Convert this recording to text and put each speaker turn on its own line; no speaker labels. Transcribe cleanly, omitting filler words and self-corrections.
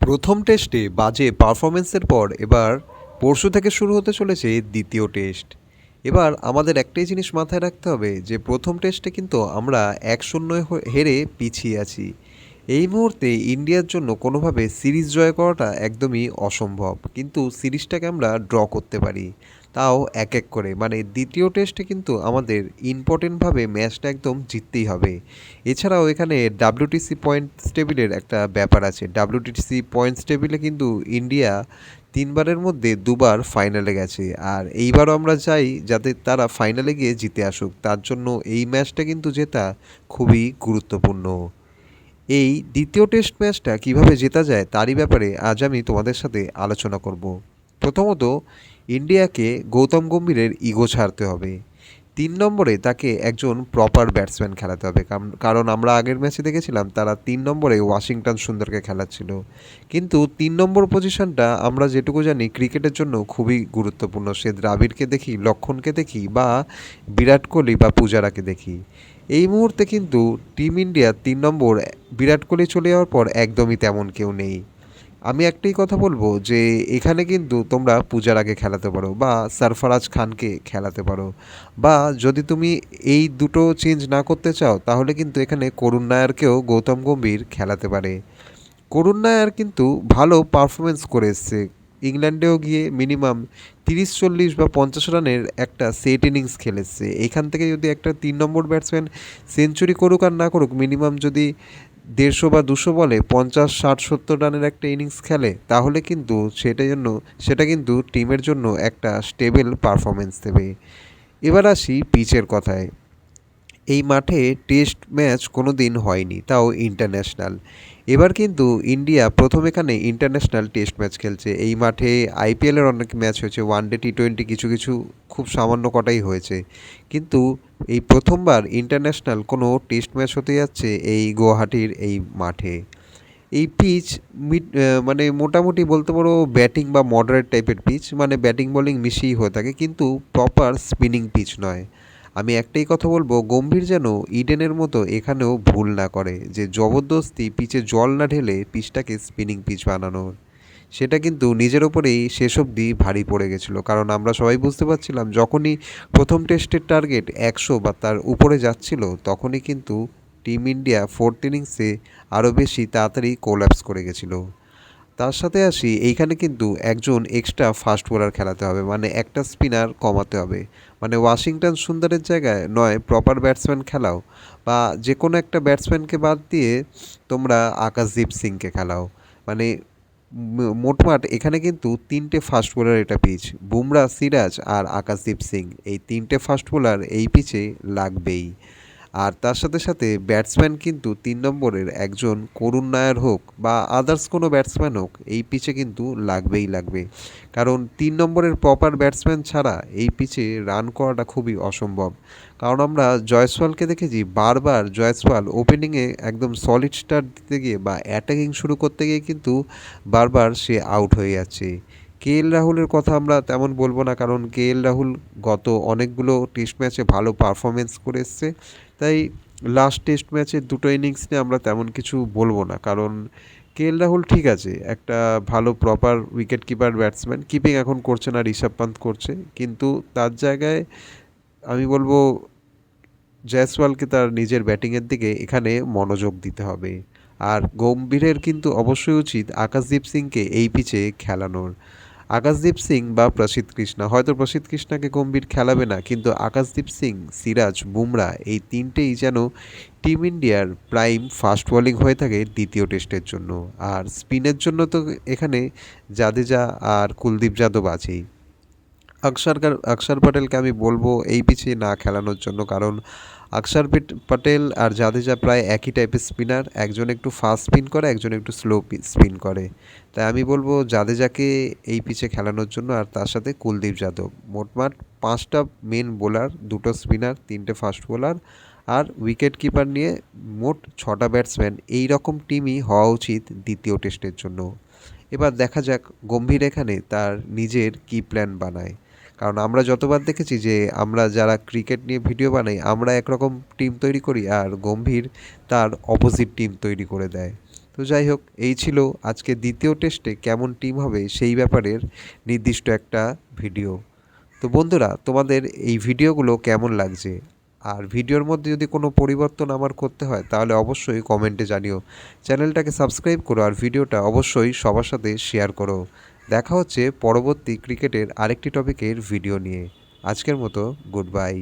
প্রথম টেস্টে বাজে পারফরমেন্সের পর এবার পরশু থেকে শুরু হতে চলেছে দ্বিতীয় টেস্ট। এবার আমাদের একটাই জিনিস মাথায় রাখতে হবে যে প্রথম টেস্টে কিন্তু আমরা 1-0 হেরে পিছিয়ে আছি। এই মুহূর্তে ইন্ডিয়ার জন্য কোনোভাবে সিরিজ জয় করাটা একদমই অসম্ভব, কিন্তু সিরিজটাকে আমরা ড্র করতে পারি, তাও এক এক করে। মানে দ্বিতীয় টেস্টে কিন্তু আমাদের ইম্পর্টেন্টভাবে ম্যাচটা একদম জিততেই হবে। এছাড়াও এখানে ডাব্লিউটিসি পয়েন্টস টেবিলের একটা ব্যাপার আছে। ডাব্লিউটিসি পয়েন্টস টেবিলে কিন্তু ইন্ডিয়া 3বারের মধ্যে 2বার ফাইনালে গেছে, আর এইবারও আমরা চাই যাতে তারা ফাইনালে গিয়ে জিতে আসুক। তার জন্য এই ম্যাচটা কিন্তু জেতা খুবই গুরুত্বপূর্ণ। এই দ্বিতীয় টেস্ট ম্যাচটা কিভাবে জেতা যায় তারই ব্যাপারে আজ আমি তোমাদের সাথে আলোচনা করব। প্রথমত, ইন্ডিয়াকে গৌতম গম্ভীরের ইগো ছাড়তে হবে। 3 নম্বরে তাকে একজন প্রপার ব্যাটসম্যান খেলাতে হবে, কারণ আমরা আগের ম্যাচে দেখেছিলাম তারা 3 নম্বরে ওয়াশিংটন সুন্দরকে খেলাচ্ছিল। কিন্তু 3 নম্বর পজিশনটা আমরা যেটুকু জানি ক্রিকেটের জন্য খুবই গুরুত্বপূর্ণ। সে দ্রাবিড়কে দেখি, লক্ষণকে দেখি, বা বিরাট কোহলি বা পূজারাকে দেখি। এই মুহূর্তে কিন্তু টিম ইন্ডিয়া 3 নম্বর, বিরাট কোহলি চলে যাওয়ার পর একদমই তেমন কেউ নেই। আমি একটাই কথা বলবো যে এখানে কিন্তু তোমরা পূজারাকে খেলাতে পারো বা সরফরাজ খানকে খেলাতে পারো, বা যদি তুমি এই দুটো চেঞ্জ না করতে চাও তাহলে কিন্তু এখানে করুণ নায়ারকেও গৌতম গম্ভীর খেলাতে পারে। করুণ নায়ার কিন্তু ভালো পারফরমেন্স করে এসছে। ইংল্যান্ডেও গিয়ে মিনিমাম 30-40 বা 50 রানের একটা সেট ইনিংস খেলেছে। এখান থেকে যদি একটা 3 নম্বর ব্যাটসম্যান সেঞ্চুরি করুক আর না করুক, মিনিমাম যদি 150 বা 200 বলে 50, 60, 70 রানের একটা ইনিংস খেলে, তাহলে কিন্তু সেটা কিন্তু টিমের জন্য একটা স্টেবল পারফরমেন্স দেবে। এবার আসি পিচের কথায়। এই মাঠে টেস্ট ম্যাচ কোনো দিন হয়নি, তাও ইন্টারন্যাশনাল। এবার কিন্তু ইন্ডিয়া প্রথম এখানে ইন্টারন্যাশনাল টেস্ট ম্যাচ খেলছে। এই মাঠে আইপিএলের অনেক ম্যাচ হয়েছে, ওয়ানডে টি-20 কিছু কিছু খুব সামান্য কটাই হয়েছে, কিন্তু এই প্রথমবার ইন্টারন্যাশনাল কোনো টেস্ট ম্যাচ হতে যাচ্ছে এই গুয়াহাটির এই মাঠে। এই পিচ মানে মোটামুটি বলতে পারো ব্যাটিং বা মডারেট টাইপের পিচ, মানে ব্যাটিং বোলিং মিশিয়েই হয়ে থাকে, কিন্তু প্রপার স্পিনিং পিচ নয়। আমি একটাই কথা বলবো, গম্ভীর যেন ইডেনের মতো এখানেও ভুল না করে যে জবরদস্তি পিচে জল না ঢেলে পিচটাকে স্পিনিং পিচ বানানোর। সেটা কিন্তু নিজের ওপরেই শেষ অবধি ভারী পড়ে গেছিলো, কারণ আমরা সবাই বুঝতে পারছিলাম যখনই প্রথম টেস্টের টার্গেট 100 বা তার উপরে যাচ্ছিল, তখনই কিন্তু টিম ইন্ডিয়া ফোর্থ ইনিংসে আরও বেশি তাড়াতাড়ি কোল্যাপস করে গেছিলো। তার সাথে আসি, এইখানে কিন্তু একজন এক্সট্রা ফাস্ট বোলার খেলাতে হবে, মানে একটা স্পিনার কমাতে হবে। মানে ওয়াশিংটন সুন্দরের জায়গায় নয় প্রপার ব্যাটসম্যান খেলাও, বা যে কোনো একটা ব্যাটসম্যানকে বাদ দিয়ে তোমরা আকাশদীপ সিংকে খেলাও। মানে মোটমাট এখানে কিন্তু 3টে ফাস্ট বোলার এটা পিচ। বুমরা, সিরাজ আর আকাশদীপ সিং, এই 3টে ফাস্ট বোলার এই পিচে লাগবেই। আর তার সাথে সাথে ব্যাটসম্যান কিন্তু 3 নম্বরের একজন করুণ নায়ার হোক বা আদার্স কোনো ব্যাটসম্যান হোক, এই পিচে কিন্তু লাগবেই লাগবে। কারণ 3 নম্বরের প্রপার ব্যাটসম্যান ছাড়া এই পিচে রান করাটা খুবই অসম্ভব। কারণ আমরা জয়সওয়ালকে দেখেছি, বারবার জয়সওয়াল ওপেনিংয়ে একদম সলিড স্টার্ট দিতে গিয়ে বা অ্যাটাকিং শুরু করতে গিয়ে কিন্তু বারবার সে আউট হয়ে যাচ্ছে। কেএল রাহুলের কথা আমরা তেমন বলবো না, কারণ কেএল রাহুল গত অনেকগুলো টেস্ট ম্যাচে ভালো পারফরমেন্স করে এসছে। তাই লাস্ট টেস্ট ম্যাচের দুটো ইনিংস নিয়ে আমরা তেমন কিছু বলবো না, কারণ কেএল রাহুল ঠিক আছে, একটা ভালো proper wicket keeper batsman, keeping এখন করছে না, ঋষভ পান্ত করছে, কিন্তু তার জায়গায় আমি বলবো জয়সওয়ালকে তার নিজের ব্যাটিংয়ের দিকে এখানে মনোযোগ দিতে হবে। আর গম্ভীরের কিন্তু অবশ্যই উচিত আকাশদীপ সিংকে এই পিচে খেলানোর। আকাশদীপ সিং বা প্রসিদ্ধ কৃষ্ণা, হয়তো প্রসিদ্ধ কৃষ্ণাকে গম্ভীর খেলাবে না, কিন্তু আকাশদীপ সিং, সিরাজ, বুমরা, এই তিনটেই যেন টিম ইন্ডিয়ার প্রাইম ফাস্ট বোলিং হয়ে থাকে দ্বিতীয় টেস্টের জন্য। আর স্পিনের জন্য তো এখানে জাদেজা আর কুলদীপ যাদব আছেই। অক্ষর প্যাটেলকে আমি বলবো এই পিচে না খেলানোর জন্য, কারণ অক্ষর প্যাটেল আর জাদেজা প্রায় একই টাইপের স্পিনার, একজন একটু ফাস্ট স্পিন করে, একজন একটু স্লো স্পিন করে। তাই আমি বলবো জাদেজাকে এই পিচে খেলানোর জন্য, আর তার সাথে কুলদীপ যাদব। মোটমাট 5টা মেন বোলার, 2টো স্পিনার, 3টে ফাস্ট বোলার আর উইকেট কিপার নিয়ে মোট 6টা ব্যাটসম্যান, এই রকম টিমই হওয়া উচিত দ্বিতীয় টেস্টের জন্য। এবার দেখা যাক গম্ভীর এখানে তার নিজের কী প্ল্যান বানায়। কারণ আমরা যতবার দেখেছি যে আমরা যারা ক্রিকেট নিয়ে ভিডিও বানাই, আমরা একরকম টিম তৈরি করি আর গম্ভীর তার অপোজিট টিম তৈরি করে দেয়। তো যাই হোক, এই ছিল আজকে দ্বিতীয় টেস্টে কেমন টিম হবে সেই ব্যাপারের নির্দিষ্ট একটা ভিডিও। তো বন্ধুরা, তোমাদের এই ভিডিওগুলো কেমন লাগছে? আর ভিডিওর মধ্যে যদি কোনো পরিবর্তন আমার করতে হয় তাহলে অবশ্যই কমেন্টে জানিও। চ্যানেলটাকে সাবস্ক্রাইব করো আর ভিডিওটা অবশ্যই সবার সাথে শেয়ার করো। দেখা হচ্ছে পরবর্তী ক্রিকেটের আরেকটি টপিকের ভিডিও নিয়ে। আজকের মতো গুড বাই।